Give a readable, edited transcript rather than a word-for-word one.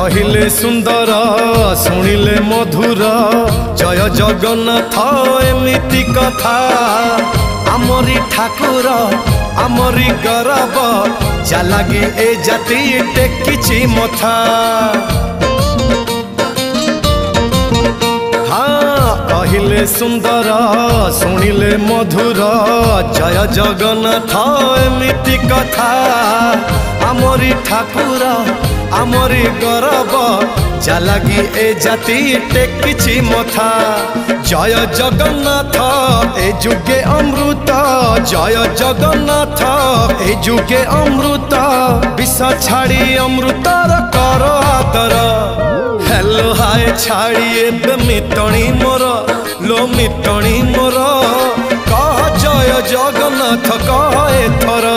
कहिले सुंदर शुणिले मधुर जय जगन्नाथ एमिति कथा आमरी ठाकुर आमरी गौरव जालागी ए जाति टेकिछि मथा। हाँ कहिले सुंदर शुणिले मधुर जय जगन्नाथ एमिति कथा आमरी ठाकुर आमरी गौरव जालागी ए जाति टेकिछि मथा। जय जगन्नाथ ए जुगे अमृत जय जगन्नाथ ए जुगे अमृत विष छाड़ी अमृतर कर आदर। हेलो हाय छाड़ी एबे मितणी मोर लो मितणी मोर कह जय जगन्नाथ कह एथर।